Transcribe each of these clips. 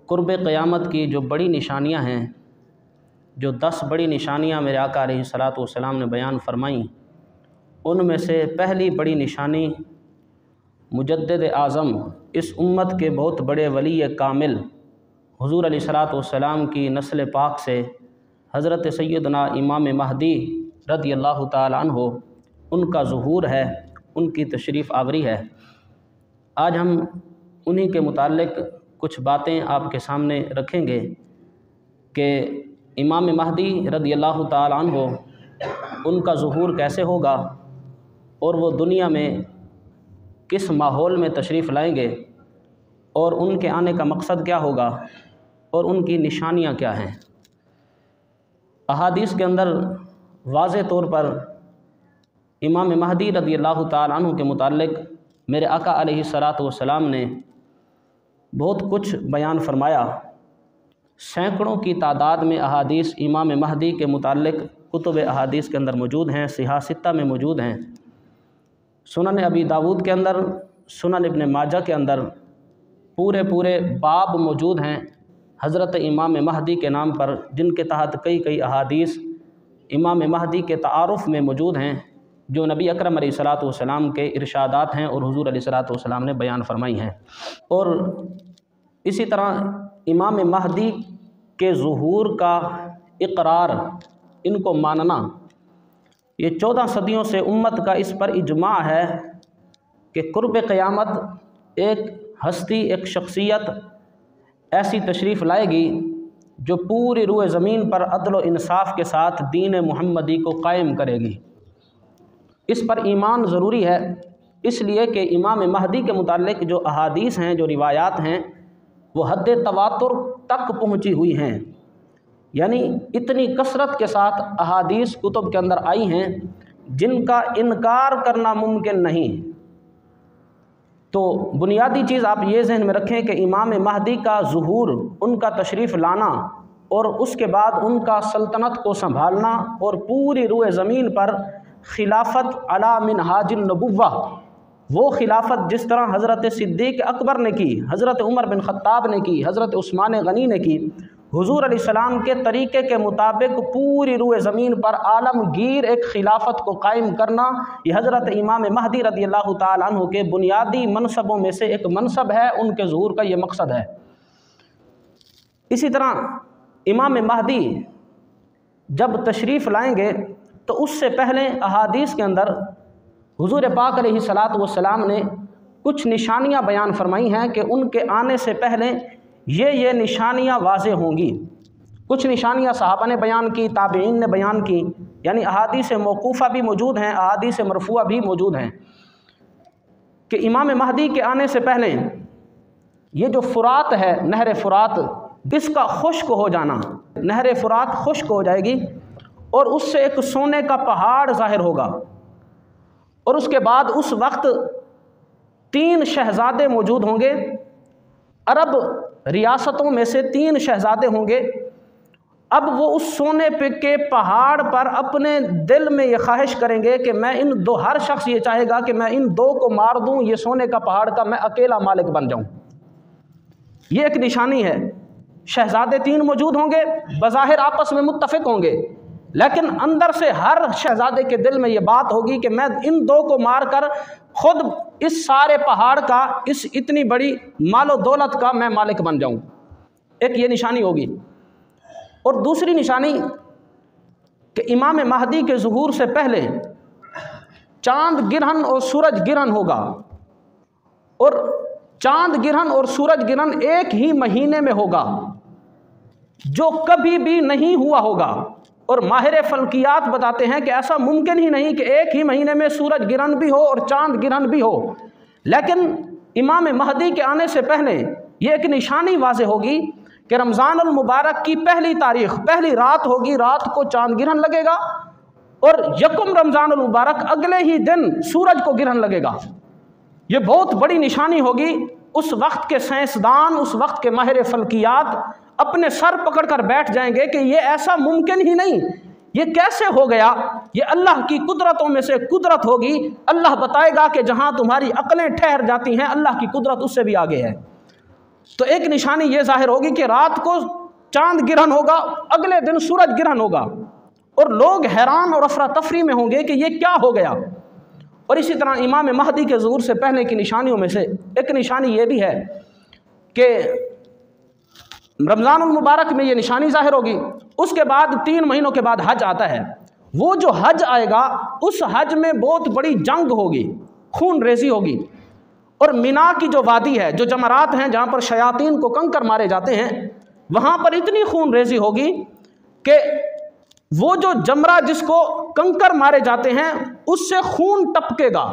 क़ुर्ब क़यामत की जो बड़ी निशानियां हैं, जो 10 बड़ी निशानियां मेरे आका अलैहिस्सलातु वस्सलाम ने बयान फरमाई, उनमें से पहली बड़ी निशानी मुजद्दिद आज़म, इस उम्मत के बहुत बड़े वली कामिल हुज़ूर अलैहिस्सलातु वस्सलाम की नस्ल पाक से हज़रत सैयदना इमाम महदी रज़ियल्लाहु ताला अन्हु, उनका ज़ुहूर है, उनकी तशरीफ़ आवरी है। आज हम उन्हीं के मुताल्लिक़ कुछ बातें आपके सामने रखेंगे कि इमाम महदी रज़ियल्लाहु ताला अन्हु, उनका ज़ुहूर कैसे होगा और वो दुनिया में किस माहौल में तशरीफ़ लाएंगे और उनके आने का मकसद क्या होगा और उनकी निशानियां क्या हैं। अहादीस के अंदर वाज़े तौर पर इमाम महदी रज़ियल्लाहु ताला अन्हु के मुताल्लिक़ मेरे आका अलैहिस्सलातु वस्सलाम ने बहुत कुछ बयान फरमाया। सैकड़ों की तादाद में अहादीस इमाम महदी के मुताल्लिक़ कुतुब अहादीस के अंदर मौजूद हैं, सिहा सित्ता में मौजूद हैं। सुनन अबी दाऊद के अंदर, सुनन इब्न माजा के अंदर पूरे बाब मौजूद हैं हज़रत इमाम महदी के नाम पर, जिनके तहत कई अहादीस इमाम महदी के तारुफ़ में मौजूद हैं, जो नबी अकरम अलैहिस्सलातु वस्सलाम के इरशादात हैं और हुज़ूर अलैहिस्सलातु वस्सलाम ने बयान फरमाई हैं। और इसी तरह इमाम महदी के ज़ुहूर का इक़रार, इनको मानना, ये 14 सदियों से उम्मत का इस पर इजमा है कि क़ुर्ब क़यामत एक हस्ती, एक शख्सियत ऐसी तशरीफ़ लाएगी जो पूरी रूए ज़मीन पर अदल व इंसाफ के साथ दीन मुहम्मदी को कायम करेगी। इस पर ईमान ज़रूरी है, इसलिए कि इमाम महदी के मुताल्लिक़ जो अहादीस हैं, जो रिवायात हैं, वो हद तवातुर तक पहुँची हुई हैं। यानी इतनी कसरत के साथ अहादीस कुतुब के अंदर आई हैं जिनका इनकार करना मुमकिन नहीं। तो बुनियादी चीज़ आप ये जहन में रखें कि इमाम महदी का ज़ुहूर, उनका तशरीफ़ लाना और उसके बाद उनका सल्तनत को संभालना और पूरी रूए ज़मीन पर खिलाफत अला मिनहाजिन नबुव्वा, वो खिलाफत जिस तरह हज़रत सिद्दीक़ अकबर ने की, हज़रत उमर बिन ख़त्ताब ने की, हज़रत उस्मान गनी ने की, हुज़ूर अलैहिस्सलाम के तरीक़े के मुताबिक पूरी रूए ज़मीन पर आलमगीर एक खिलाफत को कायम करना, ये हज़रत इमाम महदी रज़ियल्लाहु ताला अन्हु के बुनियादी मनसबों में से एक मनसब है, उनके ज़ुहूर का ये मकसद है। इसी तरह इमाम महदी जब तशरीफ़ लाएंगे तो उससे पहले अहादीस के अंदर हुज़ूर पाक अलैहिस्सलातु वस्सलाम ने कुछ निशानियां बयान फरमाई हैं कि उनके आने से पहले ये निशानियां वाज़े होंगी। कुछ निशानियां सहाबा ने बयान की, ताबईन ने बयान की, यानी अहादीस मौकूफ़ा भी मौजूद हैं, अहादीस मरफ़ूआ भी मौजूद हैं कि इमाम महदी के आने से पहले ये जो फ़ुरात है, नहर फ़ुरात, इसका खुश्क हो जाना, नहर फ़ुरात खुश्क हो जाएगी और उससे एक सोने का पहाड़ ज़ाहिर होगा। और उसके बाद उस वक्त 3 शहज़ादे मौजूद होंगे, अरब रियासतों में से 3 शहज़ादे होंगे। अब वो उस सोने के पहाड़ पर अपने दिल में ये ख्वाहिश करेंगे कि मैं इन दो, हर शख्स ये चाहेगा कि मैं इन 2 को मार दूं, ये सोने का पहाड़ का मैं अकेला मालिक बन जाऊं। ये एक निशानी है। शहज़ादे 3 मौजूद होंगे, बज़ाहिर आपस में मुत्तफ़िक होंगे, लेकिन अंदर से हर शहज़ादे के दिल में ये बात होगी कि मैं इन 2 को मारकर खुद इस सारे पहाड़ का, इस इतनी बड़ी मालो दौलत का मैं मालिक बन जाऊं। एक ये निशानी होगी। और दूसरी निशानी कि इमाम महदी के ज़ुहूर से पहले चांद गिरहन और सूरज गिरहन होगा, और चांद गिरहन और सूरज गिरहन एक ही महीने में होगा, जो कभी भी नहीं हुआ होगा। और माहिर फल्कियात बताते हैं कि ऐसा मुमकिन ही नहीं कि एक ही महीने में सूरज गिरहन भी हो और चांद गिरहन भी हो। लेकिन इमाम महदी के आने से पहले ये एक निशानी वाज़े होगी कि रमज़ान अल मुबारक की पहली तारीख, पहली रात होगी, रात को चांद गिरहन लगेगा और यकम रमज़ान अल मुबारक अगले ही दिन सूरज को गिरहन लगेगा। ये बहुत बड़ी निशानी होगी। उस वक्त के साइंसदान, उस वक्त के माहिर फल्कियात अपने सर पकड़कर बैठ जाएंगे कि ये ऐसा मुमकिन ही नहीं, ये कैसे हो गया, ये अल्लाह की कुदरतों में से कुदरत होगी। अल्लाह बताएगा कि जहां तुम्हारी अक्लें ठहर जाती हैं, अल्लाह की कुदरत उससे भी आगे है। तो एक निशानी ये जाहिर होगी कि रात को चांद गिरहन होगा, अगले दिन सूरज गिरहन होगा, और लोग हैरान और अफरा तफरी में होंगे कि ये क्या हो गया। और इसी तरह इमाम महदी के ज़ुहूर से पहले की निशानियों में से एक निशानी ये भी है कि रमज़ानुल मुबारक में ये निशानी जाहिर होगी। उसके बाद 3 महीनों के बाद हज आता है। वो जो हज आएगा उस हज में बहुत बड़ी जंग होगी, खून रेजी होगी, और मिना की जो वादी है, जो जमरात हैं जहाँ पर शयातीन को कंकर मारे जाते हैं, वहाँ पर इतनी खून रेजी होगी कि वो जो जमरा जिसको कंकर मारे जाते हैं उससे खून टपकेगा,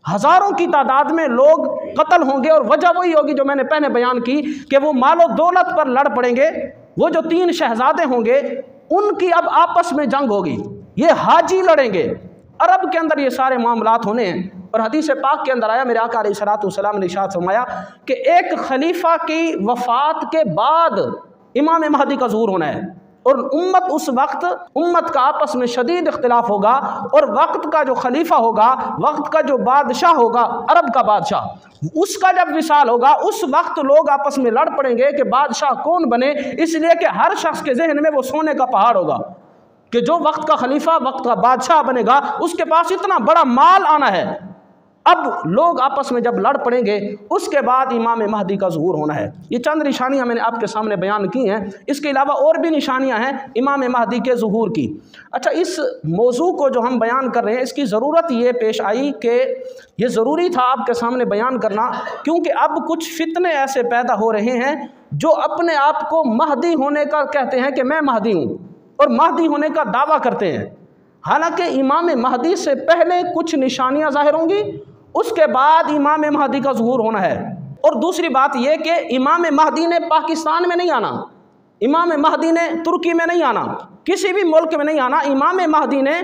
हज़ारों की तादाद में लोग कत्ल होंगे। और वजह वही होगी जो मैंने पहले बयान की कि वो मालो दौलत पर लड़ पड़ेंगे। वो जो 3 शहजादे होंगे उनकी अब आपस में जंग होगी, ये हाजी लड़ेंगे। अरब के अंदर ये सारे मामलात होने हैं। और हदीस पाक के अंदर आया, मेरे आका अलैहिस्सलातु वस्सलाम ने इरशाद फरमाया कि एक खलीफा की वफ़ात के बाद इमाम महदी का ज़ुहूर होना है, और उम्मत उस वक्त उम्मत का आपस में शदीद इख्तिलाफ होगा, और वक्त का जो खलीफा होगा, वक्त का जो बादशाह होगा, अरब का बादशाह, उसका जब विसाल होगा उस वक्त लोग आपस में लड़ पड़ेंगे कि बादशाह कौन बने। इसलिए कि हर शख्स के जहन में वो सोने का पहाड़ होगा कि जो वक्त का खलीफा, वक्त का बादशाह बनेगा, उसके पास इतना बड़ा माल आना है। अब लोग आपस में जब लड़ पड़ेंगे उसके बाद इमाम महदी का ज़ुहूर होना है। ये चंद निशानियां मैंने आपके सामने बयान की हैं। इसके अलावा और भी निशानियां हैं इमाम महदी के ज़ुहूर की। अच्छा, इस मौजू को जो हम बयान कर रहे हैं, इसकी ज़रूरत ये पेश आई कि ये ज़रूरी था आपके सामने बयान करना, क्योंकि अब कुछ फितने ऐसे पैदा हो रहे हैं जो अपने आप को महदी होने का कहते हैं कि मैं महदी हूँ, और महदी होने का दावा करते हैं। हालांकि इमाम महदी से पहले कुछ निशानियां जाहिर होंगी, उसके बाद इमाम महदी का ज़ुहूर होना है। और दूसरी बात यह कि इमाम महदी ने पाकिस्तान में नहीं आना, इमाम महदी ने तुर्की में नहीं आना, किसी भी मुल्क में नहीं आना। इमाम महदी ने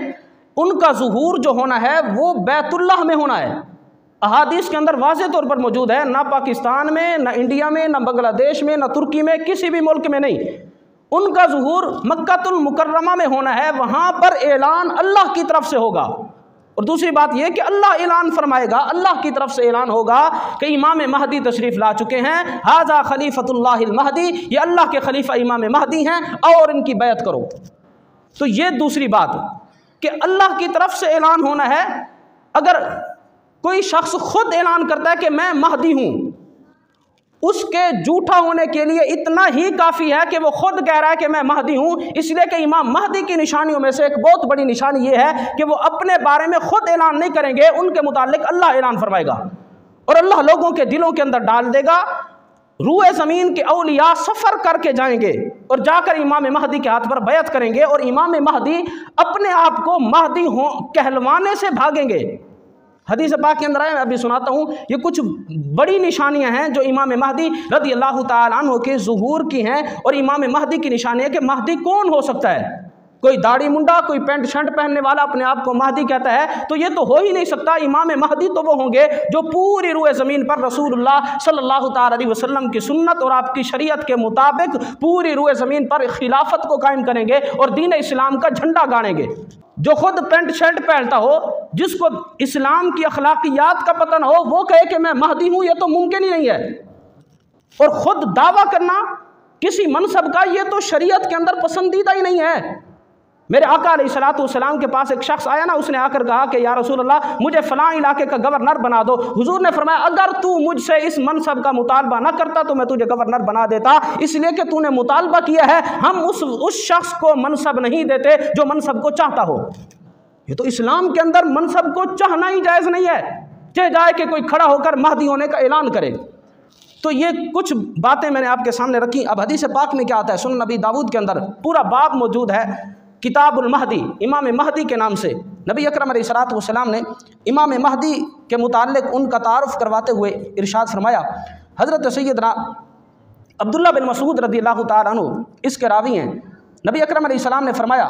उनका ज़ुहूर जो होना है वो बैतुल्लाह में होना है। अहादीस के अंदर वाज़े तौर पर मौजूद है, ना पाकिस्तान में, ना इंडिया में, ना बांग्लादेश में, ना तुर्की में, किसी भी मुल्क में नहीं। उनका ज़ुहूर मक्कातुल मुकर्रमा में होना है, वहाँ पर ऐलान अल्लाह की तरफ से होगा। और दूसरी बात यह कि अल्लाह ऐलान फरमाएगा, अल्लाह की तरफ से ऐलान होगा कि इमाम महदी तशरीफ़ ला चुके हैं, हाजा खलीफतुल्लाहिल महदी, ये अल्लाह के खलीफा इमाम महदी हैं, और इनकी बैत करो। तो ये दूसरी बात कि अल्लाह की तरफ से ऐलान होना है। अगर कोई शख्स खुद ऐलान करता है कि मैं महदी हूँ, उसके झूठा होने के लिए इतना ही काफ़ी है कि वो खुद कह रहा है कि मैं महदी हूँ। इसलिए कि इमाम महदी की निशानियों में से एक बहुत बड़ी निशानी ये है कि वो अपने बारे में खुद ऐलान नहीं करेंगे, उनके मुतालिक अल्लाह ऐलान फरमाएगा, और अल्लाह लोगों के दिलों के अंदर डाल देगा। रूए ज़मीन के औलिया सफ़र करके जाएंगे और जाकर इमाम महदी के हाथ पर बैत करेंगे, और इमाम महदी अपने आप को महदी हो कहलवाने से भागेंगे। हदीस पाक के अंदर है, मैं अभी सुनाता हूँ। ये कुछ बड़ी निशानियां हैं जो इमाम महदी रज़ी अल्लाह ताला अन्हु के ज़ुहूर की हैं। और इमाम महदी की निशानी है कि महदी कौन हो सकता है। कोई दाढ़ी मुंडा, कोई पैंट शर्ट पहनने वाला अपने आप को महदी कहता है, तो ये तो हो ही नहीं सकता। इमाम महदी तो वो होंगे जो पूरी रूए ज़मीन पर रसूलुल्लाह सल्लल्लाहु ताला अलैहि वसल्लम की सुन्नत और आपकी शरीयत के मुताबिक पूरी रूए ज़मीन पर खिलाफत को कायम करेंगे और दीन इस्लाम का झंडा गाड़ेंगे। जो खुद पैंट शर्ट पहनता हो, जिसको इस्लाम की अखलाकियात का पता न हो, वो कहे कि मैं महदी हूँ, ये तो मुमकिन ही नहीं है। और ख़ुद दावा करना किसी मनसब का, ये तो शरीयत के अंदर पसंदीदा ही नहीं है। मेरे आका अलैहिस्सलातु वस्सलाम के पास एक शख्स आया ना, उसने आकर कहा कि या रसूल अल्लाह, मुझे फ़लाँ इलाके का गवर्नर बना दो। हुजूर ने फरमाया, अगर तू मुझसे इस मनसब का मुतालबा न करता तो मैं तुझे गवर्नर बना देता, इसलिए कि तूने मुतालबा किया है। हम उस शख्स को मनसब नहीं देते जो मनसब को चाहता हो। ये तो इस्लाम के अंदर मनसब को चाहना ही जायज़ नहीं है, चाहे जाए कि कोई खड़ा होकर महदी होने का ऐलान करे। तो ये कुछ बातें मैंने आपके सामने रखी। अब हदीस पाक में क्या आता है, सुनन नबी दाऊद के अंदर पूरा बाब मौजूद है किताबुल महदी, इमाम महदी के नाम से। नबी अकरम अलैहिस्सलातु वस्सलाम ने इमाम महदी के मुताल्लिक़ उनका तारुफ़ करवाते हुए इरशाद फरमाया। हज़रत सैयदना अब्दुल्लाह बिन मसूद रज़ियल्लाहु ताला अन्हु इसके रावी हैं। नबी अकरम अलैहिस्सलाम ने फरमाया,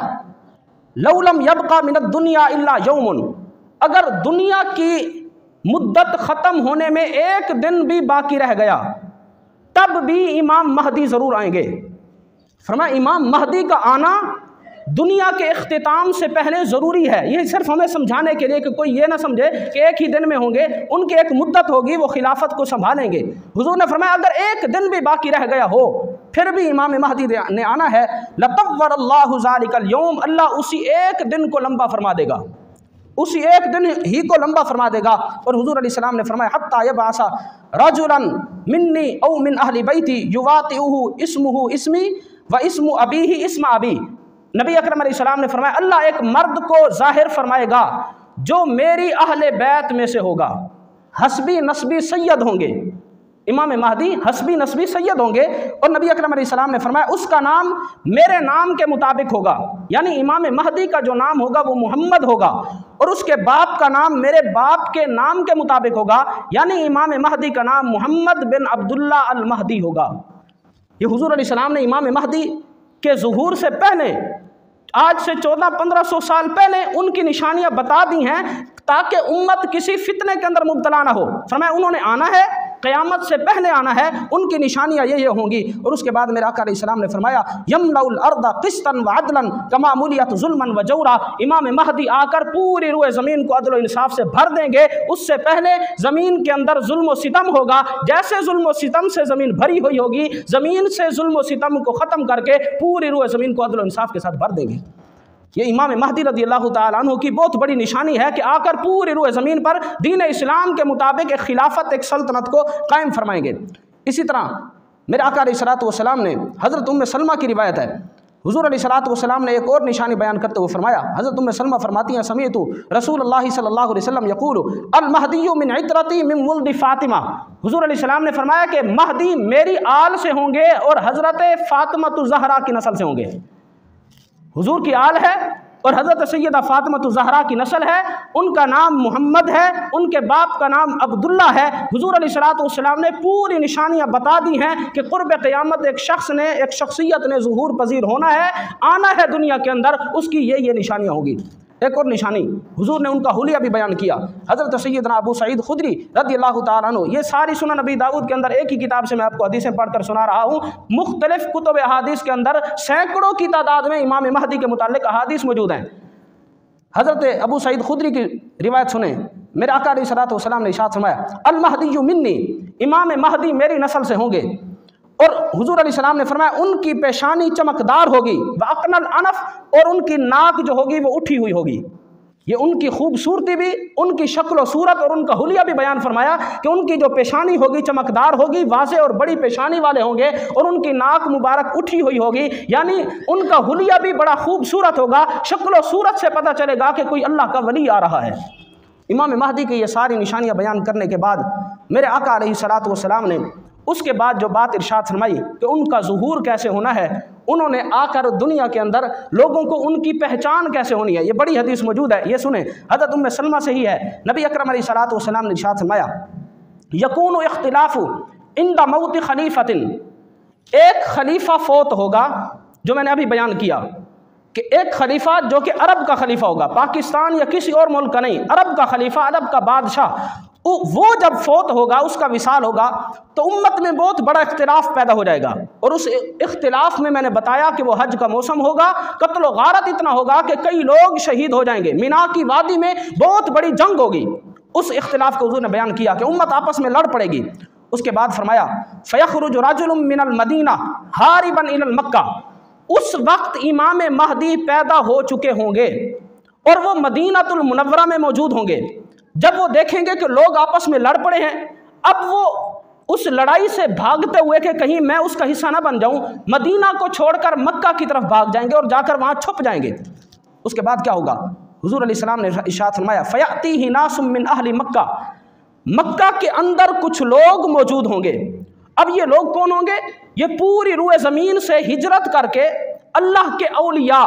लौलम यबका मिनद दुनिया इल्ला यौमुन, अगर दुनिया की मुद्दत ख़त्म होने में एक दिन भी बाकी रह गया तब भी इमाम महदी ज़रूर आएंगे। फरमाया, इमाम महदी का आना दुनिया के इख्तिताम से पहले ज़रूरी है। ये सिर्फ हमें समझाने के लिए कि कोई ये ना समझे कि एक ही दिन में होंगे, उनकी एक मुद्दत होगी, वो खिलाफत को संभालेंगे। हुजूर ने फरमाया अगर एक दिन भी बाकी रह गया हो फिर भी इमाम महदी ने आना है, लतव्वरल्लाहु ज़ालिकल यौम, अल्लाह उसी एक दिन को लंबा फरमा देगा, उसी एक दिन ही को लंबा फरमा देगा। और हुजूर अलैहिस्सलाम ने फरमाया हत्ता यबअसा रजुलन मिन्नी औ मिन अहली बैती युवातिउहु इस्मुहु इस्मी व इस्मु अबीही इस्म अबी। नबी अकरम अलैहिस्सलाम ने फरमाया अल्लाह एक मर्द को ज़ाहिर फरमाएगा जो मेरी अहले बैत में से होगा, हस्बी नस्बी सैयद होंगे, इमाम महदी हस्बी नस्बी सैयद होंगे। और नबी अकरम अलैहिस्सलाम ने फरमाया उसका नाम मेरे नाम के मुताबिक होगा, यानी इमाम महदी का जो नाम होगा वो मोहम्मद होगा, और उसके बाप का नाम मेरे बाप के नाम के मुताबिक होगा, यानी इमाम महदी का नाम मोहम्मद बिन अब्दुल्ला अल महदी होगा। ये हुजूर अलैहिस्सलाम ने इमाम महदी के ज़ुहूर से पहले, आज से 1400-1500 साल पहले उनकी निशानियां बता दी हैं ताकि उम्मत किसी फितने के अंदर मुब्तला ना हो। फरमाया उन्होंने आना है, क़यामत से पहले आना है, उनकी निशानियां ये होंगी। और उसके बाद मेरे आका अलैहिस्सलाम ने फरमाया यमलउल अर्द क़िस्तन व अदलन कमा मुलियत ज़ुल्मन व जौरा, इमाम महदी आकर पूरी रूए ज़मीन को अदल व इंसाफ से भर देंगे। उससे पहले ज़मीन के अंदर जुल्म व सितम होगा, जैसे जुल्म व सितम से ज़मीन भरी हुई होगी, ज़मीन से जुल्म व सितम को ख़त्म करके पूरी रूए ज़मीन को अदल व इंसाफ के साथ भर देंगे। ये इमाम महदी रज़ियल्लाहु ताला अन्हु की बहुत बड़ी निशानी है कि आकर पूरी रूए ज़मीन पर दीन इस्लाम के मुताबिक एक खिलाफत, एक सल्तनत को कायम फरमाएंगे। इसी तरह मेरे आका अलैहिस्सलातु वस्सलाम ने, हज़रत उम्मे सलमा की रिवायत है, हुज़ूर अलैहिस्सलातु वस्सलाम ने एक और निशानी बयान करते हुए फरमाया, हज़रत उम्मे सलमा फरमाती हैं समीअतु रसूलुल्लाह सल्लल्लाहु अलैहि वसल्लम यक़ूलु अल महदिय्यु मिन इत्रती मिन वुल्दि फ़ातिमा। हुज़ूर अलैहिस्सलाम ने फरमाया कि महदी मेरी आल से होंगे और हज़रत फ़ातिमा ज़हरा की नस्ल से होंगे। हुजूर की आल है और हज़रत सैयदा फ़ातिमा ज़हरा की नस्ल है, उनका नाम मोहम्मद है, उनके बाप का नाम अब्दुल्ला है। हुजूर अलैहिस्सलातु वस्सलाम ने पूरी निशानियां बता दी हैं कि क़ुर्ब क़यामत एक शख्स ने, एक शख्सियत ने ज़ुहूर पजीर होना है, आना है दुनिया के अंदर, उसकी ये निशानियां होगी। एक और निशानी हुजूर ने उनका हुलिया भी बयान किया। हज़रत सैयदना अबू सईद खुदरी रज़ियल्लाहु ताला अन्हु, ये सारी सुनन नबी दाऊद के अंदर एक ही किताब से मैं आपको हदीसें पढ़कर सुना रहा हूँ। मुख्तलिफ कुतुब अहादीस के अंदर सैकड़ों की तादाद में इमाम महदी के मुताल्लिक़ अहादीस मौजूद हैं। हज़रत अबू सईद खुदरी की रिवायत सुने, मेरे आका अलैहिस्सलातु वस्सलाम ने इरशाद फरमाया अल महदिय्यु मिन्नी, इमाम महदी मेरी नस्ल से होंगे। और हुजूर अलैहिस्सलाम ने फरमाया उनकी पेशानी चमकदार होगी, व अक़नल अनफ़, और उनकी नाक जो होगी वो उठी हुई होगी। ये उनकी खूबसूरती भी, उनकी शक्ल और सूरत और उनका हुलिया भी बयान फरमाया कि उनकी जो पेशानी होगी चमकदार होगी, वाज़े और बड़ी पेशानी वाले होंगे, और उनकी नाक मुबारक उठी हुई होगी, यानी उनका हुलिया भी बड़ा खूबसूरत होगा। शक्ल और सूरत से पता चलेगा कि कोई अल्लाह का वली आ रहा है। इमाम महदी की ये सारी निशानियाँ बयान करने के बाद मेरे आका अलैहिस्सलातु वस्सलाम ने उसके बाद जो बात इरशाद फरमाई कि उनका ज़ुहूर कैसे होना है, उन्होंने आकर दुनिया के अंदर लोगों को उनकी पहचान कैसे होनी है, ये बड़ी हदीस मौजूद है। ये सुने, हज़रत उम्मे सलमा से ही है। नबी अकरम अलैहिस्सलातु वस्सलाम ने इरशाद फरमाया यकूनु इख्तिलाफु इंदा मौति खलीफतिन, एक खलीफा फोत होगा, जो मैंने अभी बयान किया कि एक खलीफा जो कि अरब का खलीफा होगा, पाकिस्तान या किसी और मुल्क का नहीं, अरब का खलीफा, अरब का बादशाह, वो जब फोत होगा, उसका विसाल होगा, तो उम्मत में बहुत बड़ा इख्तिलाफ पैदा हो जाएगा। और उस इख्तिलाफ में मैंने बताया कि वो हज का मौसम होगा, कत्ल व गारत इतना होगा कि कई लोग शहीद हो जाएंगे, मिना की वादी में बहुत बड़ी जंग होगी। उस इख्तिलाफ को हुजूर ने बयान किया कि उम्मत आपस में लड़ पड़ेगी। उसके बाद फरमाया फयखरुज रजुलुम मिनल मदीना हारिबन इलल मक्का, उस वक्त इमाम महदी पैदा हो चुके होंगे और वो मदीनातुल मुनव्वरा में मौजूद होंगे। जब वो देखेंगे कि लोग आपस में लड़ पड़े हैं, अब वो उस लड़ाई से भागते हुए कि कहीं मैं उसका हिस्सा ना बन जाऊं, मदीना को छोड़कर मक्का की तरफ भाग जाएंगे और जाकर वहां छुप जाएंगे। उसके बाद क्या होगा, हुजूर अलैहिस्सलाम ने इरशाद फरमाया फयातीही नासुम मिन अहली मक्का, मक्का के अंदर कुछ लोग मौजूद होंगे। अब ये लोग कौन होंगे? ये पूरी रूए ज़मीन से हिजरत करके अल्लाह के औलिया,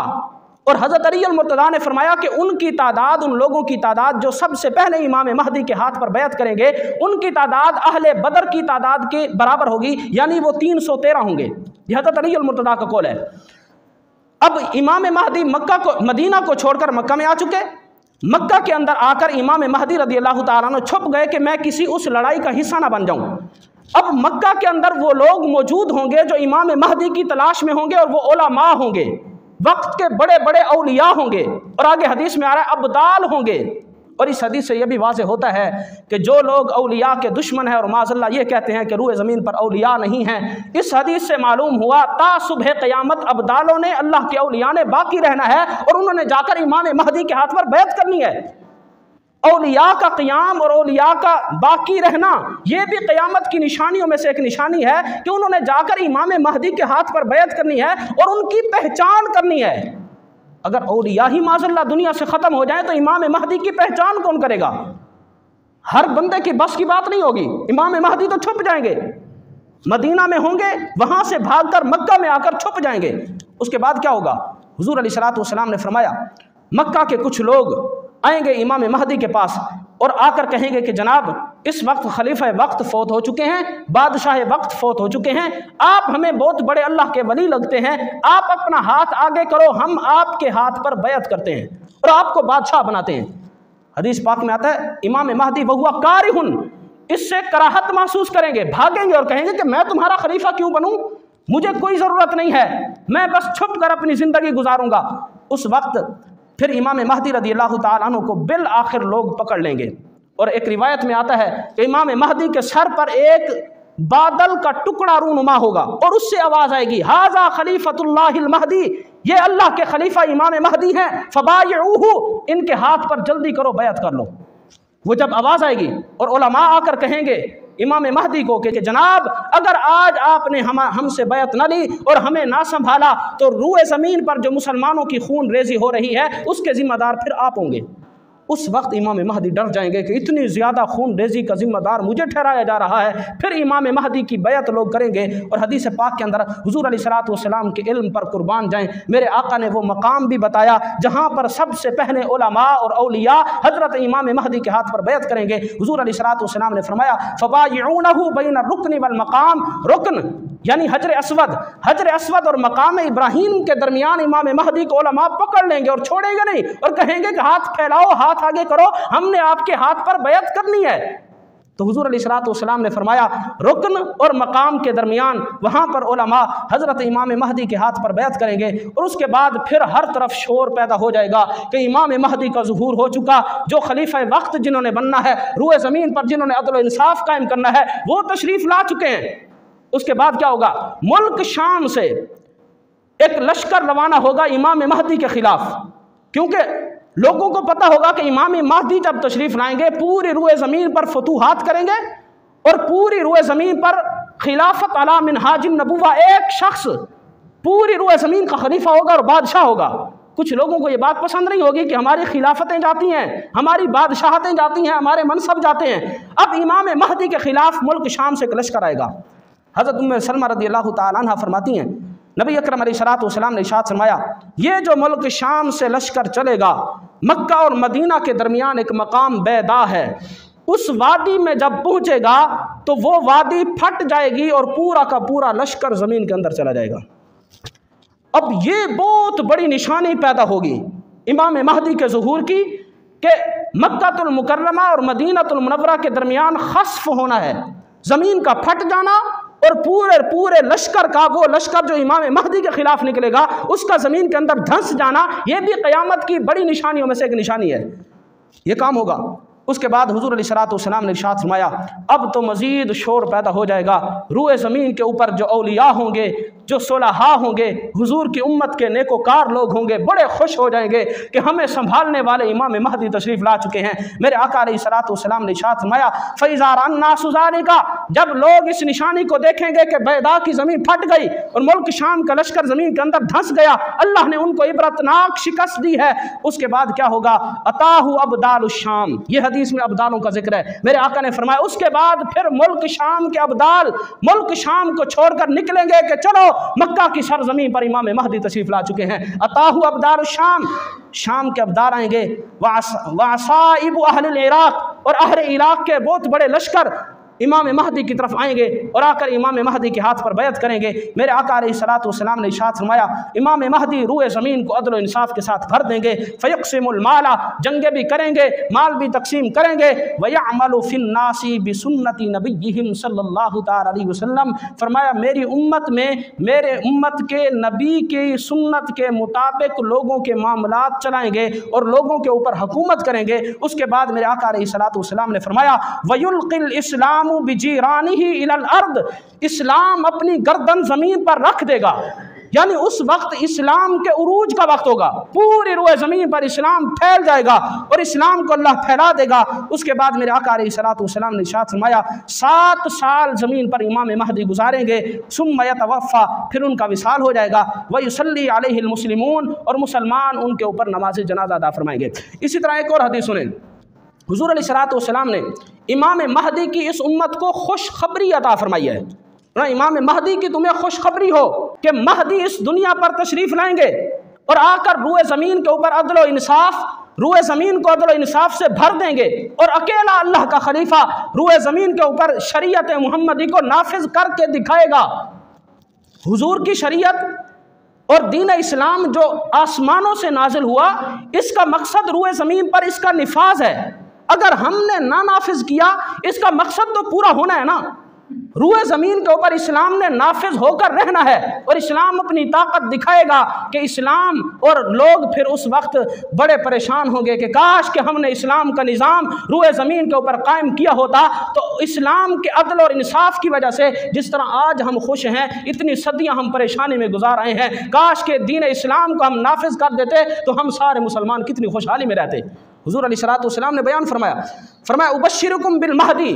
और हज़रत अली अल-मुर्तज़ा ने फरमाया कि उनकी तादाद, उन लोगों की तादाद जो सबसे पहले इमाम महदी के हाथ पर बैत करेंगे, उनकी तादाद अहले बदर की तादाद के बराबर होगी, यानी वो 313 होंगे। यह हज़रत अली अल-मुर्तज़ा का कौल है। अब इमाम महदी मदीना को छोड़कर मक्का में आ चुके, मक्का के अंदर आकर इमाम महदी रज़ियल्लाहु ताला अन्हु छुप गए कि मैं किसी उस लड़ाई का हिस्सा ना बन जाऊं। अब मक्का के अंदर वो लोग मौजूद होंगे जो इमाम महदी की तलाश में होंगे, और वो उलमा होंगे, वक्त के बड़े बड़े औलिया होंगे, और आगे हदीस में आ रहा है अब्दाल होंगे। और इस हदीस से यह भी वाज़ेह होता है कि जो लोग औलिया के दुश्मन हैं और माज़अल्लाह ये कहते हैं कि रूए ज़मीन पर औलिया नहीं हैं, इस हदीस से मालूम हुआ ता सुबह क़यामत अब्दालों ने, अल्लाह के औलिया ने बाकी रहना है और उन्होंने जाकर इमाम महदी के हाथ पर बैत करनी है। औलिया का क़याम और औलिया का बाकी रहना ये भी क़यामत की निशानियों में से एक निशानी है कि उन्होंने जाकर इमाम महदी के हाथ पर बैत करनी है और उनकी पहचान करनी है। अगर औलिया ही माज़अल्लाह दुनिया से ख़त्म हो जाए तो इमाम महदी की पहचान कौन करेगा? हर बंदे की बस की बात नहीं होगी। इमाम महदी तो छुप जाएंगे, मदीना में होंगे, वहाँ से भागकर मक्का में आकर छुप जाएंगे। उसके बाद क्या होगा? हुज़ूर अलैहिस्सलातु वस्सलाम ने फरमाया मक्का के कुछ लोग आएंगे इमाम महदी के पास और आकर कहेंगे कि जनाब इस वक्त खलीफा वक्त फौत हो चुके हैं, बादशाह वक्त फौत हो चुके हैं, आप हमें बहुत बड़े अल्लाह के वली लगते हैं, आप अपना हाथ आगे करो, हम आपके हाथ पर बैत करते हैं और आपको बादशाह बनाते हैं। हदीस पाक में आता है इमाम महदी वहुआ कारिहुन, इससे कराहत महसूस करेंगे, भागेंगे और कहेंगे कि मैं तुम्हारा खलीफा क्यों बनूं, मुझे कोई ज़रूरत नहीं है, मैं बस छुप कर अपनी ज़िंदगी गुजारूंगा। उस वक्त फिर इमाम महदी रज़ियल्लाहु ताला अन्हु को बिल आखिर लोग पकड़ लेंगे और एक रिवायत में आता है कि इमाम महदी के सर पर एक बादल का टुकड़ा रूनुमा होगा और उससे आवाज़ आएगी हाज़ा खलीफतुल्लाहिल महदी, ये अल्लाह के खलीफा इमाम महदी हैं, फबायऊहु, इनके हाथ पर जल्दी करो, बैत कर लो। वो जब आवाज़ आएगी और उलमा आकर कहेंगे इमाम महदी को कि जनाब अगर आज आपने हमसे बैत न ली और हमें ना संभाला तो रूए ज़मीन पर जो मुसलमानों की खून रेजी हो रही है उसके ज़िम्मेदार फिर आप होंगे। उस वक्त इमाम महदी डर जाएंगे कि इतनी ज़्यादा खून रेजी का ज़िम्मेदार मुझे ठहराया जा रहा है। फिर इमाम महदी की बैत लोग करेंगे और हदीस पाक के अंदर हुज़ूर अलैहिस्सलातु वस्सलाम के इल्म पर कुर्बान जाएं, मेरे आका ने वो मकाम भी बताया जहाँ पर सबसे पहले उलमा और औलिया हज़रत इमाम महदी के हाथ पर बैत करेंगे। हुज़ूर अलैहिस्सलातु वस्सलाम ने फरमाया फ़बायऊनहु बैन रुक्न वल मकाम, रुक्न यानी हजर अस्वद और मकाम इब्राहीम के दरमियान इमाम महदी को उलमा पकड़ लेंगे और छोड़ेंगे नहीं और कहेंगे कि हाथ फैलाओ, हाथ आगे करो, हमने आपके हाथ पर बैत करनी है। तो हुज़ूर अलैहिस्सलातु वस्सलाम ने फरमाया रुकन और मकाम के दरमियान वहाँ पर उलमा हज़रत इमाम महदी के हाथ पर बैत करेंगे और उसके बाद फिर हर तरफ शोर पैदा हो जाएगा कि इमाम महदी का ज़ुहूर हो चुका, जो खलीफा वक्त जिन्होंने बनना है, रूए ज़मीन पर जिन्होंने अदल इंसाफ कायम करना है, वो तशरीफ़ ला चुके हैं। उसके बाद क्या होगा? मुल्क शाम से एक लश्कर रवाना होगा इमाम महदी के खिलाफ, क्योंकि लोगों को पता होगा कि इमाम महदी जब तशरीफ लाएंगे पूरी रूए ज़मीन पर फतूहात करेंगे और पूरी रूए ज़मीन पर खिलाफत अला मिनहाजिन नबुवा, एक शख्स पूरी रूए ज़मीन का खलीफा होगा और बादशाह होगा। कुछ लोगों को ये बात पसंद नहीं होगी कि हमारी खिलाफतें जाती हैं, हमारी बादशाहतें जाती हैं, हमारे मनसब जाते हैं। अब इमाम महदी के खिलाफ मुल्क शाम से एक लश्कर आएगा। हज़रत उम्मे सलमा रज़ियल्लाहु ताला अन्हा फरमाती हैं नबी अकरम अलैहिस्सलातु वस्सलाम ने इरशाद फरमाया ये जो मुल्क शाम से लश्कर चलेगा, मक्का और मदीना के दरमियान एक मकाम बैदा है, उस वादी में जब पहुँचेगा तो वो वादी फट जाएगी और पूरा का पूरा लश्कर ज़मीन के अंदर चला जाएगा। अब ये बहुत बड़ी निशानी पैदा होगी इमाम महदी के ज़ुहूर की कि मक्कातुल मुकर्रमा और मदीनातुल मुनव्वरा के दरमियान खस्फ होना है, ज़मीन का फट जाना और पूरे लश्कर का, वो लश्कर जो इमाम महदी के खिलाफ निकलेगा उसका ज़मीन के अंदर धंस जाना, ये भी क़यामत की बड़ी निशानियों में से एक निशानी है। ये काम होगा। उसके बाद हुज़ूर अलैहिस्सलातु वस्सलाम ने इरशाद फरमाया अब तो मज़ीद शोर पैदा हो जाएगा, रूए ज़मीन के ऊपर जो औलिया होंगे, जो सुलहा होंगे, हुज़ूर की उम्मत के नेकोकार लोग होंगे, बड़े खुश हो जाएंगे कि हमें संभालने वाले इमाम महदी तशरीफ़ ला चुके हैं। मेरे आका अलैहिस्सलातु वस्सलाम ने इरशाद फरमाया फ़इज़ा अन्नासु ज़ालिका, जब लोग इस निशानी को देखेंगे कि बैदा की ज़मीन फट गई और मुल्क शाम का लश्कर ज़मीन के अंदर धंस गया, अल्लाह ने उनको इबरतनाक शिकस्त दी है, उसके बाद क्या होगा? अताहु अब्दालुश शाम, ये हदीस में अब्दालों का जिक्र है। मेरे आका ने फरमाया उसके बाद फिर मुल्क शाम के अब्दाल मुल्क शाम को छोड़कर निकलेंगे कि चलो मक्का की सरजमीन पर इमाम महदी तशरीफ ला चुके हैं। अताहु अब्दाल शाम, शाम के अब्दाल आएंगे। वासाइबु अहल इराक, और अहल इराक के बहुत बड़े लश्कर इमाम महदी की तरफ आएंगे और आकर इमाम महदी के हाथ पर बैत करेंगे। मेरे आका अलैहिस्सलातु वस्सलाम ने इरशाद फरमाया, इमाम महदी रूए ज़मीन को अदल व इंसाफ के साथ भर देंगे। फ़यक़सिमुल माला, जंगे भी करेंगे, माल भी तकसीम करेंगे। वयअमलु फिन्नासी बिसुन्नति नबिय्यिहिम सल्लल्लाहु तआला अलैहि वसल्लम, फरमाया मेरी उम्मत में मेरे उम्मत के नबी की सुन्नत के मुताबिक लोगों के मामलात चलाएंगे और लोगों के ऊपर हुकूमत करेंगे। उसके बाद मेरे आका अलैहिस्सलातु वस्सलाम ने फरमाया, वयुल्क़िल इस्लाम बिजीरानिही इलल अर्द, इस्लाम अपनी गर्दन जमीन पर रख देगा। यानी उस वक्त इस्लाम के उरूज का वक्त होगा, पूरी रुए ज़मीन पर इस्लाम फैल जाएगा और इस्लाम को अल्लाह फैला देगा। उसके बाद मेरे आका अलैहिस्सलातु वस्सलाम ने इरशाद फरमाया, 7 साल ज़मीन पर इमाम महदी गुजारेंगे। सुम्मा यतवफ़ा, फिर उनका विसाल हो जाएगा। व युसल्ली अलैहिल मुस्लिमून, और मुसलमान उनके ऊपर नमाज जनाजा अदा फरमाएंगे। इसी तरह एक और हदीस सुने, हुज़ूर अलैहिस्सलातु वस्सलाम ने इमाम महदी की इस उम्मत को खुशखबरी अता फरमाई है। ना इमाम महदी की तुम्हें खुशखबरी हो कि महदी इस दुनिया पर तशरीफ़ लाएंगे और आकर रूए ज़मीन के ऊपर अदल व इंसाफ, रूए ज़मीन को अदल व इंसाफ से भर देंगे और अकेला अल्लाह का खलीफा रूए ज़मीन के ऊपर शरीयत मुहम्मदी को नाफिज करके दिखाएगा। हुजूर की शरीयत और दीन इस्लाम जो आसमानों से नाजिल हुआ, इसका मकसद रूए ज़मीन पर इसका निफाज है। अगर हमने ना नाफिज किया, इसका मकसद तो पूरा होना है ना। रूए ज़मीन के ऊपर इस्लाम ने नाफिज होकर रहना है और इस्लाम अपनी ताकत दिखाएगा कि इस्लाम, और लोग फिर उस वक्त बड़े परेशान होंगे कि काश कि हमने इस्लाम का निज़ाम रूए ज़मीन के ऊपर कायम किया होता। तो इस्लाम के अदल और इंसाफ की वजह से जिस तरह आज हम खुश हैं, इतनी सदियां हम परेशानी में गुजार आए हैं, काश के दीन इस्लाम को हम नाफिज कर देते तो हम सारे मुसलमान कितनी खुशहाली में रहते। हुज़ूर अलैहिस्सलातु वस्सलाम ने बयान फरमाया उबश्शिरुकुम बिल महदी,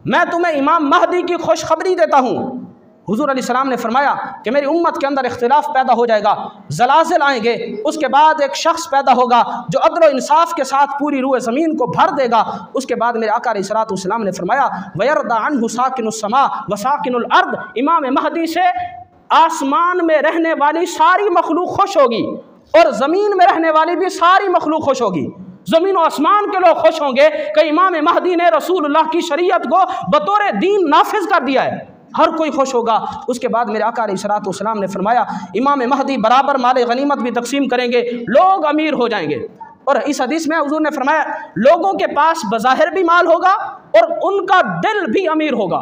मैं तुम्हें इमाम महदी की खुशखबरी देता हूँ। हुज़ूर अलैहिस्सलाम ने फरमाया कि मेरी उम्मत के अंदर इख्तिलाफ पैदा हो जाएगा, ज़लाज़िल आएंगे, उसके बाद एक शख्स पैदा होगा जो अदल व इंसाफ के साथ पूरी रूए ज़मीन को भर देगा। उसके बाद मेरे आका अलैहिस्सलातु वस्सलाम ने फरमाया वयरदा अन्हु साकिनुस समा व साकिनुल अर्द, इमाम महदी से आसमान में रहने वाली सारी मखलूक खुश होगी और ज़मीन में रहने वाली भी सारी मखलूक खुश होगी। ज़मीन और आसमान के लोग खुश होंगे कि इमाम महदी ने रसूलुल्लाह की शरीयत को बतौर दीन नाफिज कर दिया है, हर कोई खुश होगा। उसके बाद मेरे आका अलैहिस्सलातु वस्सलाम ने फरमाया इमाम महदी बराबर माल गनीमत भी तकसीम करेंगे, लोग अमीर हो जाएंगे। और इस हदीस में हुज़ूर ने फरमाया लोगों के पास बज़ाहिर भी माल होगा और उनका दिल भी अमीर होगा,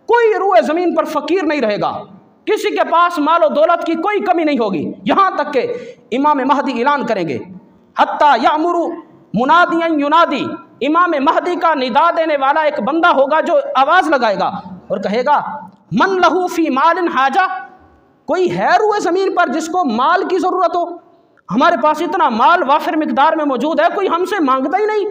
कोई रूए ज़मीन पर फ़कीर नहीं रहेगा, किसी के पास माल और दौलत की कोई कमी नहीं होगी। यहाँ तक के इमाम महदी ऐलान करेंगे हत्ता यामुरु मुनादियन युनादी, इमाम महदी का निदा देने वाला एक बंदा होगा जो आवाज़ लगाएगा और कहेगा मन लहू फी मालिन हाजा, कोई है रूए ज़मीन पर जिसको माल की ज़रूरत हो, हमारे पास इतना माल वाफिर मिकदार में मौजूद है, कोई हमसे मांगता ही नहीं।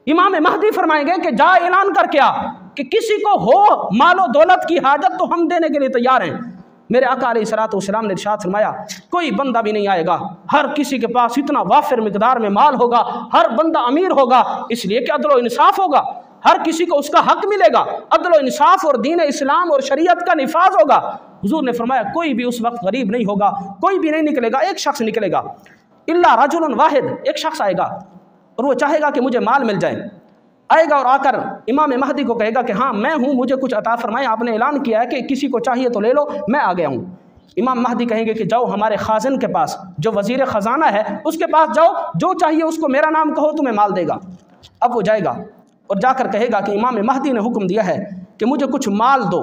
इमाम महदी फरमाएंगे कि जा ऐलान कर क्या कि किसी को हो मालो दौलत की हाजत तो हम देने के लिए तैयार हैं। मेरे आका अलैहिस्सलातु वस्सलाम ने इरशाद फरमाया कोई बंदा भी नहीं आएगा, हर किसी के पास इतना वाफिर मिकदार में माल होगा, हर बंदा अमीर होगा, इसलिए कि अदल व इंसाफ होगा, हर किसी को उसका हक मिलेगा, अदल व इंसाफ और दीन इस्लाम और शरीयत का निफाज होगा। हुजूर ने फरमाया कोई भी उस वक्त गरीब नहीं होगा, कोई भी नहीं निकलेगा, एक शख्स निकलेगा, इल्ला रजुलन वाहिद, एक शख्स आएगा और वो चाहेगा कि मुझे माल मिल जाए, आएगा और आकर इमाम महदी को कहेगा कि हाँ मैं हूँ, मुझे कुछ अता फरमाएं, आपने ऐलान किया है कि किसी को चाहिए तो ले लो, मैं आ गया हूँ। इमाम महदी कहेंगे कि जाओ हमारे खाजिन के पास, जो वज़ीर ख़जाना है उसके पास जाओ, जो चाहिए उसको मेरा नाम कहो तुम्हें माल देगा। अब वो जाएगा और जाकर कहेगा कि इमाम महदी ने हुक्म दिया है कि मुझे कुछ माल दो।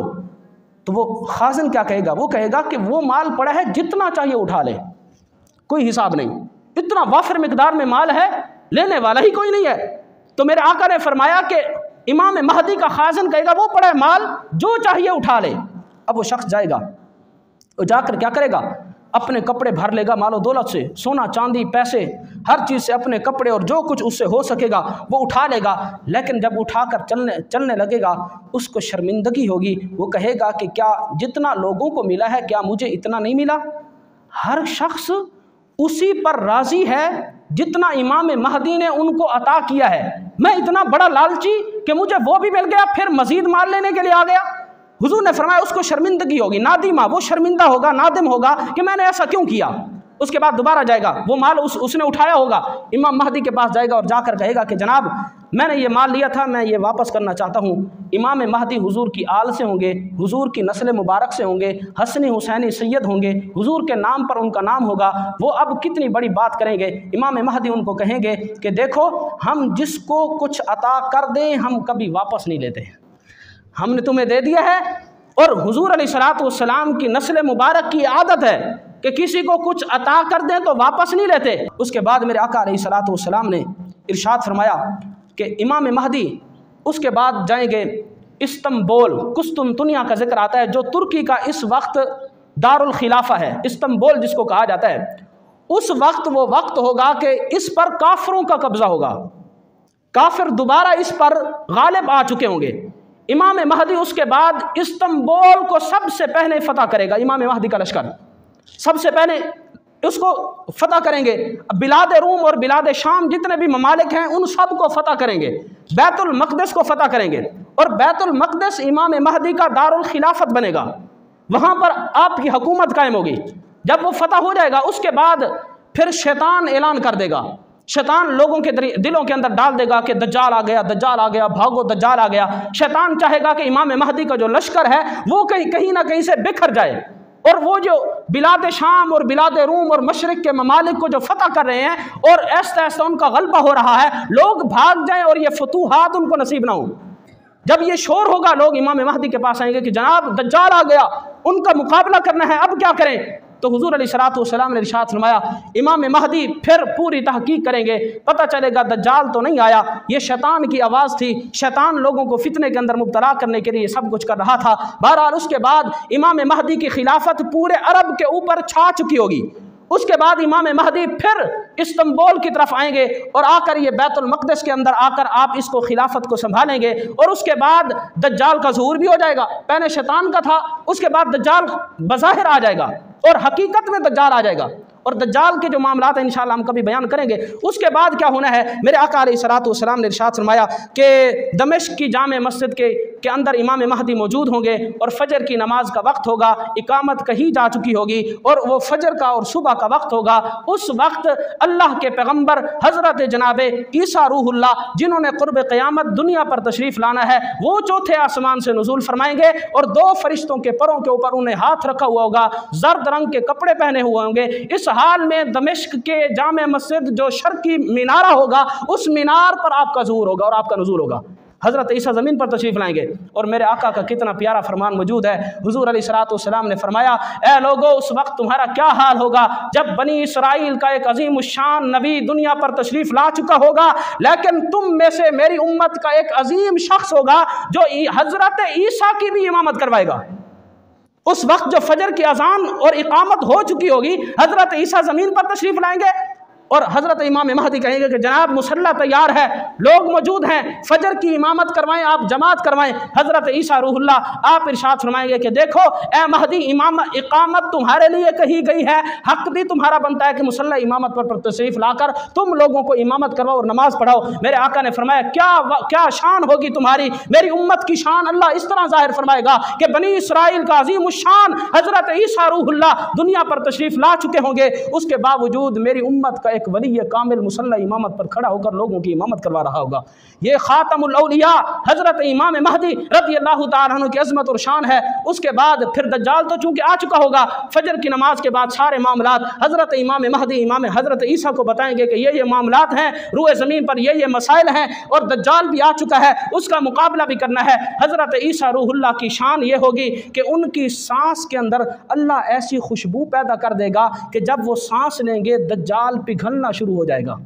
तो वो खाजिन क्या कहेगा, वो कहेगा कि वो माल पड़ा है, जितना चाहिए उठा ले, कोई हिसाब नहीं, इतना वाफिर मिकदार में माल है, लेने वाला ही कोई नहीं है। तो मेरे आका ने फरमाया कि इमाम महदी का खाजिन कहेगा वो पड़ा है माल, जो चाहिए उठा ले। अब वो शख्स जाएगा और जाकर क्या करेगा, अपने कपड़े भर लेगा मालो दौलत से, सोना चांदी पैसे हर चीज़ से अपने कपड़े और जो कुछ उससे हो सकेगा वो उठा लेगा। लेकिन जब उठाकर चलने लगेगा उसको शर्मिंदगी होगी, वो कहेगा कि क्या जितना लोगों को मिला है क्या मुझे इतना नहीं मिला। हर शख्स उसी पर राज़ी है जितना इमाम महदी ने उनको अता किया है। मैं इतना बड़ा लालची कि मुझे वो भी मिल गया, फिर मजीद माल लेने के लिए आ गया। हुजूर ने फरमाया उसको शर्मिंदगी होगी, नादिमा, वो शर्मिंदा होगा, नादिम होगा कि मैंने ऐसा क्यों किया। उसके बाद दोबारा जाएगा, वो माल उसने उठाया होगा, इमाम महदी के पास जाएगा और जाकर कहेगा कि जनाब मैंने ये माल लिया था, मैं ये वापस करना चाहता हूँ। इमाम महदी हुजूर की आल से होंगे, हुजूर की नस्ल मुबारक से होंगे, हसनी हुसैनी सैयद होंगे, हुजूर के नाम पर उनका नाम होगा। वो अब कितनी बड़ी बात करेंगे। इमाम महदी उनको कहेंगे कि देखो, हम जिसको कुछ अता कर दें हम कभी वापस नहीं लेते, हमने तुम्हें दे दिया है। और हुजूर अलैहिस्सलातु वस्सलाम की नस्ल मुबारक की आदत है कि किसी को कुछ अता कर दें तो वापस नहीं लेते। उसके बाद मेरे आका अलैहिस्सलातु वस्सलाम ने इरशाद फरमाया कि इमाम महदी उसके बाद जाएंगे इस्तंबुल, कुस्तुनतुनिया का जिक्र आता है, जो तुर्की का इस वक्त दारुल खिलाफा है, इस्तंबुल जिसको कहा जाता है। उस वक्त वो वक्त होगा कि इस पर काफिरों का कब्जा होगा, काफिर दोबारा इस पर गालिब आ चुके होंगे। इमाम महदी उसके बाद इस्तंबुल को सबसे पहले फतह करेगा। इमाम महदी का लश्कर सबसे पहले उसको फतह करेंगे। बिलाद रूम और बिलाद शाम जितने भी ममालिक हैं उन सब को फतह करेंगे, बैतुल मक़दिस को फतह करेंगे, और बैतुल मक़दिस इमाम महदी का दारुल खिलाफत बनेगा, वहाँ पर आपकी हुकूमत कायम होगी। जब वो फतह हो जाएगा उसके बाद फिर शैतान ऐलान कर देगा, शैतान लोगों के दिलों के अंदर डाल देगा कि दज्जाल आ गया, दज्जाल आ गया, भागो दज्जाल आ गया। शैतान चाहेगा कि इमाम महदी का जो लश्कर है वो कहीं ना कहीं से बिखर जाए, और वो जो बिलाद शाम और बिलाद रूम और मशरिक के ममालिक को जो फतह कर रहे हैं और ऐसा ऐसा उनका गलबा हो रहा है, लोग भाग जाएं और ये फतूहात उनको नसीब ना हो। जब ये शोर होगा लोग इमाम महदी के पास आएंगे कि जनाब दज्जाल आ गया, उनका मुकाबला करना है, अब क्या करें। तो हुजूर अलैहिस्सलातु वस्सलाम ने इरशाद फरमाया, इमाम महदी फिर पूरी तहकीक करेंगे, पता चलेगा दज्जाल तो नहीं आया, ये शैतान की आवाज़ थी, शैतान लोगों को फितने के अंदर मुब्तला करने के लिए सब कुछ कर रहा था। बहरहाल उसके बाद इमाम महदी की खिलाफत पूरे अरब के ऊपर छा चुकी होगी। उसके बाद इमाम महदी फिर इस्तंबुल की तरफ आएंगे और आकर ये बैतुल मक़दिस के अंदर आकर आप इसको खिलाफत को संभालेंगे, और उसके बाद दज्जाल का ज़हूर भी हो जाएगा। पहले शैतान का था, उसके बाद दज्जाल बज़ाहिर आ जाएगा और हकीकत में दज्जाल आ जाएगा, और दज्जाल के जो मामलात हैं इंशाअल्लाह हम कभी बयान करेंगे। उसके बाद क्या होना है, मेरे आका अलैहिस्सलातु वस्सलाम ने इरशाद फरमाया कि दमिश्क की जामे मस्जिद के अंदर इमाम महदी मौजूद होंगे और फजर की नमाज का वक्त होगा, इकामत कही जा चुकी होगी और वो फजर का और सुबह का वक्त होगा। उस वक्त अल्लाह के पैगम्बर हज़रत जनाबे ईसा रूहुल्लाह, जिन्होंने क़ुर्ब क़यामत दुनिया पर तशरीफ़ लाना है, वो चौथे आसमान से नुज़ूल फरमाएंगे और दो फरिश्तों के परों के ऊपर उन्हें हाथ रखा हुआ होगा, जर्द रंग के कपड़े पहने हुए होंगे। इस हाल में दमिश्क के जामे मस्जिद जो शर्की मीनारा होगा, उस मीनार पर आपका ज़हूर होगा और आपका नुज़ूल होगा। हज़रत ईसा ज़मीन पर तशरीफ़ लाएंगे और मेरे आका का कितना प्यारा फरमान मौजूद है। हुज़ूर अलैहिस्सलातु वस्सलाम ने फरमाया, ए लोगो, उस वक्त तुम्हारा क्या हाल होगा जब बनी इसराइल का एक अजीम शान नबी दुनिया पर तशरीफ़ ला चुका होगा, लेकिन तुम में से मेरी उम्मत का एक अजीम शख्स होगा जो हज़रत ईसा की भी इमामत करवाएगा। उस वक्त जो फजर की अजान और इकामत हो चुकी होगी, हज़रत ईसा ज़मीन पर तशरीफ़ लाएंगे और हज़रत इमाम महदी कहेंगे कि जनाब मुसल्ला तैयार है, लोग मौजूद हैं, फजर की इमामत करवाएं, आप जमात करवाएं। हज़रत ईसा रूहुल्लाह आप इरशाद फरमाएंगे कि देखो ए महदी, इकामत तुम्हारे लिए कही गई है, हक भी तुम्हारा बनता है कि मुसल्ला इमामत पर तशरीफ़ लाकर तुम लोगों को इमामत करवाओ और नमाज पढ़ाओ। मेरे आका ने फरमाया, क्या शान होगी तुम्हारी, मेरी उम्मत की शान अल्लाह इस तरह ज़ाहिर फरमाएगा कि बनी इसराइल का अजीम शान हज़रत ईसा रूहुल्लाह दुनिया पर तशरीफ़ ला चुके होंगे, उसके बावजूद मेरी उम्मत का एक वली कामिल मुसल्ला इमामत पर खड़ा होकर लोगों की इमामत करवा रहा होगा। ये खातमुल औलिया हज़रत इमाम महदी रज़ियल्लाहु ताला अन्हु की अज़मत और शान है। उसके बाद फिर दज्जाल तो चूँकि आ चुका होगा, फजर की नमाज के बाद सारे मामलात हज़रत इमाम महदी इमाम हज़रत ईसा को बताएंगे कि ये मामलात हैं, रूए ज़मीन पर ये मसाइल हैं, और दज्जाल भी आ चुका है, उसका मुकाबला भी करना है। हज़रत ईसा रूहुल्लाह की शान ये होगी कि उनकी सांस के अंदर अल्लाह ऐसी खुशबू पैदा कर देगा कि जब वो सांस लेंगे दज्जाल पिघलना शुरू हो जाएगा,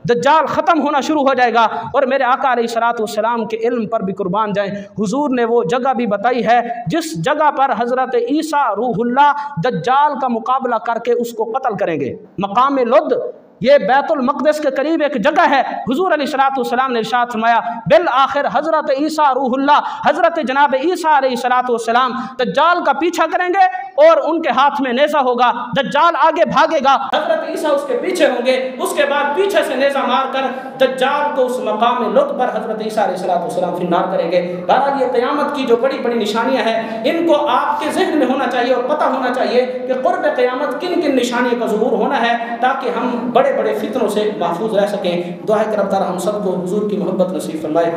दज्जाल ख़त्म होना शुरू हो जाएगा। और मेरे आका अलैहिस्सलातु वस्सलाम के इल्म पर भी कुर्बान जाएं, हुजूर ने वो जगह भी बताई है जिस जगह पर हज़रत ईसा रूहुल्लाह दज्जाल का मुकाबला करके उसको कत्ल करेंगे। मकाम लुद ये बैतुल मक़दिस के करीब एक जगह है। हुज़ूर अलैहिस्सलाम ने इरशाद फरमाया, बिल आखिर हज़रत ईसा रूहुल्लाह, हज़रत जनाब ईसा अलैहिस्सलाम दज्जाल का पीछा करेंगे और उनके हाथ में नेज़ा होगा। दज्जाल आगे भागेगा, हज़रत ईसा उसके पीछे होंगे। उसके बाद पीछे से नेज़ा मारकर दज्जाल को उस मकाम लुत पर हज़रत ईसा अलैहिस्सलाम फिन्नार करेंगे। बहरहाल ये क़यामत की जो बड़ी बड़ी निशानियाँ हैं, इनको आपके ज़हन में होना चाहिए और पता होना चाहिए कि क़ुर्ब क़यामत किन किन निशानियों का ज़ुहूर होना है, ताकि हम बड़े बड़े फितनों से महफूज रह सकें। दुआ है कि रब ताला हम सबको हुजूर की मोहब्बत नसीब फरमाए।